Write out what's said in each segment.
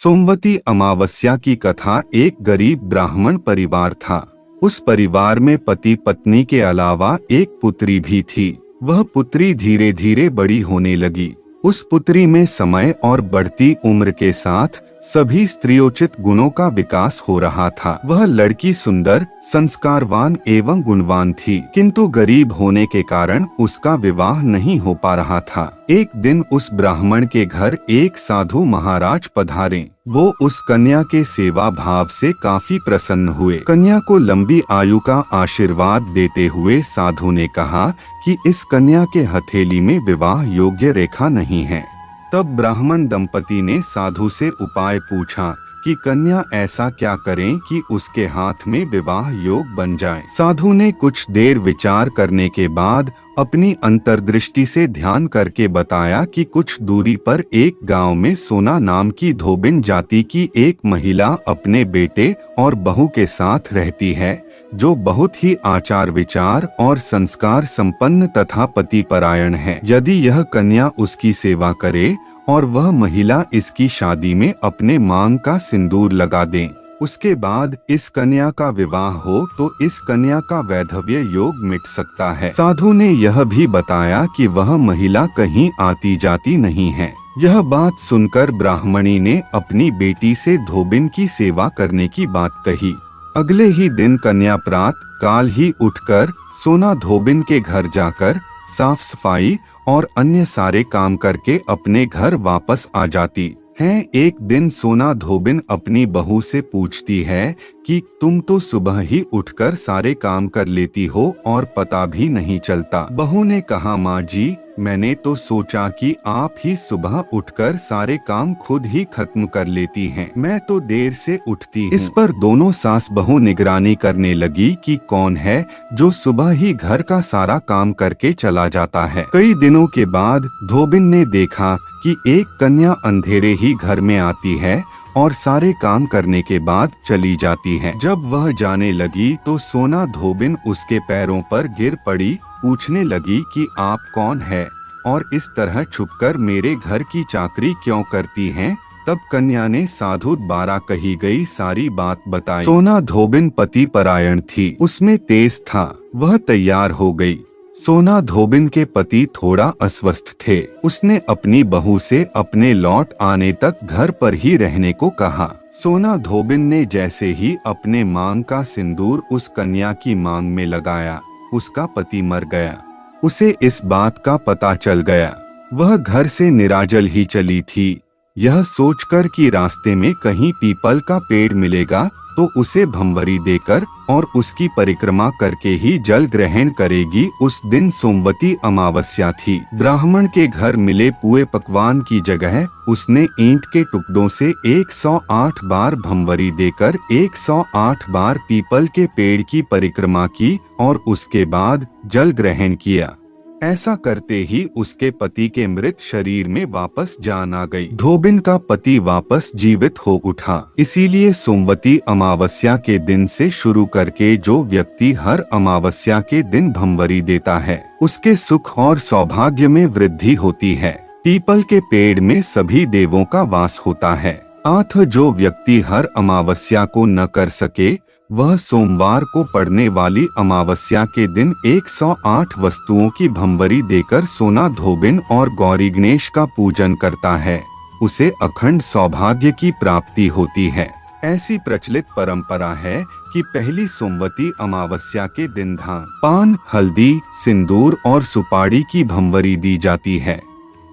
सोमवती अमावस्या की कथा। एक गरीब ब्राह्मण परिवार था। उस परिवार में पति पत्नी के अलावा एक पुत्री भी थी। वह पुत्री धीरे धीरे बड़ी होने लगी। उस पुत्री में समय और बढ़ती उम्र के साथ सभी स्त्रियोचित गुणों का विकास हो रहा था। वह लड़की सुंदर, संस्कारवान एवं गुणवान थी, किंतु गरीब होने के कारण उसका विवाह नहीं हो पा रहा था। एक दिन उस ब्राह्मण के घर एक साधु महाराज पधारे। वो उस कन्या के सेवा भाव से काफी प्रसन्न हुए। कन्या को लंबी आयु का आशीर्वाद देते हुए साधु ने कहा कि इस कन्या के हथेली में विवाह योग्य रेखा नहीं है। तब ब्राह्मण दंपति ने साधु से उपाय पूछा कि कन्या ऐसा क्या करें कि उसके हाथ में विवाह योग बन जाए। साधु ने कुछ देर विचार करने के बाद अपनी अंतर्दृष्टि से ध्यान करके बताया कि कुछ दूरी पर एक गांव में सोना नाम की धोबिन जाति की एक महिला अपने बेटे और बहू के साथ रहती है, जो बहुत ही आचार विचार और संस्कार संपन्न तथा पतिपरायण है। यदि यह कन्या उसकी सेवा करे और वह महिला इसकी शादी में अपने मांग का सिंदूर लगा दे, उसके बाद इस कन्या का विवाह हो तो इस कन्या का वैधव्य योग मिट सकता है। साधु ने यह भी बताया कि वह महिला कहीं आती जाती नहीं है। यह बात सुनकर ब्राह्मणी ने अपनी बेटी से धोबिन की सेवा करने की बात कही। अगले ही दिन कन्या प्रात काल ही उठकर सोना धोबिन के घर जाकर साफ सफाई और अन्य सारे काम करके अपने घर वापस आ जाती है। एक दिन सोना धोबिन अपनी बहू से पूछती है कि तुम तो सुबह ही उठकर सारे काम कर लेती हो और पता भी नहीं चलता। बहू ने कहा, माँ जी, मैंने तो सोचा कि आप ही सुबह उठकर सारे काम खुद ही खत्म कर लेती हैं। मैं तो देर से उठती हूँ। इस पर दोनों सास बहू निगरानी करने लगी कि कौन है जो सुबह ही घर का सारा काम करके चला जाता है। कई दिनों के बाद धोबिन ने देखा कि एक कन्या अंधेरे ही घर में आती है और सारे काम करने के बाद चली जाती है। जब वह जाने लगी तो सोना धोबिन उसके पैरों पर गिर पड़ी, पूछने लगी कि आप कौन है और इस तरह छुपकर मेरे घर की चाकरी क्यों करती हैं? तब कन्या ने साधु द्वारा कही गई सारी बात बताई। सोना धोबिन पति परायण थी, उसमें तेज था। वह तैयार हो गई। सोना धोबिन के पति थोड़ा अस्वस्थ थे। उसने अपनी बहू से अपने लौट आने तक घर पर ही रहने को कहा। सोना धोबिन ने जैसे ही अपने मांग का सिंदूर उस कन्या की मांग में लगाया, उसका पति मर गया। उसे इस बात का पता चल गया। वह घर से निराजल ही चली थी। यह सोचकर कि रास्ते में कहीं पीपल का पेड़ मिलेगा तो उसे भंवरी देकर और उसकी परिक्रमा करके ही जल ग्रहण करेगी। उस दिन सोमवती अमावस्या थी। ब्राह्मण के घर मिले पुए पकवान की जगह उसने ईंट के टुकड़ों से 108 बार भंवरी देकर 108 बार पीपल के पेड़ की परिक्रमा की और उसके बाद जल ग्रहण किया। ऐसा करते ही उसके पति के मृत शरीर में वापस जान आ गई। धोबिन का पति वापस जीवित हो उठा। इसीलिए सोमवती अमावस्या के दिन से शुरू करके जो व्यक्ति हर अमावस्या के दिन भंवरी देता है, उसके सुख और सौभाग्य में वृद्धि होती है। पीपल के पेड़ में सभी देवों का वास होता है। आठ जो व्यक्ति हर अमावस्या को न कर सके, वह सोमवार को पड़ने वाली अमावस्या के दिन 108 वस्तुओं की भंवरी देकर सोना धोबिन और गौरी गणेश का पूजन करता है, उसे अखंड सौभाग्य की प्राप्ति होती है। ऐसी प्रचलित परंपरा है कि पहली सोमवती अमावस्या के दिन धान, पान, हल्दी, सिंदूर और सुपारी की भंवरी दी जाती है।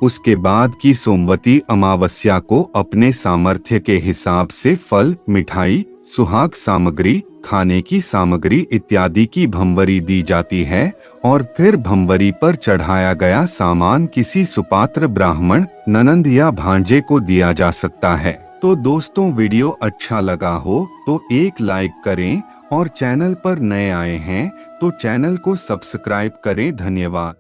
उसके बाद की सोमवती अमावस्या को अपने सामर्थ्य के हिसाब से फल, मिठाई, सुहाग सामग्री, खाने की सामग्री इत्यादि की भंवरी दी जाती है और फिर भंवरी पर चढ़ाया गया सामान किसी सुपात्र ब्राह्मण, ननंद या भांजे को दिया जा सकता है। तो दोस्तों, वीडियो अच्छा लगा हो तो एक लाइक करें और चैनल पर नए आए हैं तो चैनल को सब्सक्राइब करें। धन्यवाद।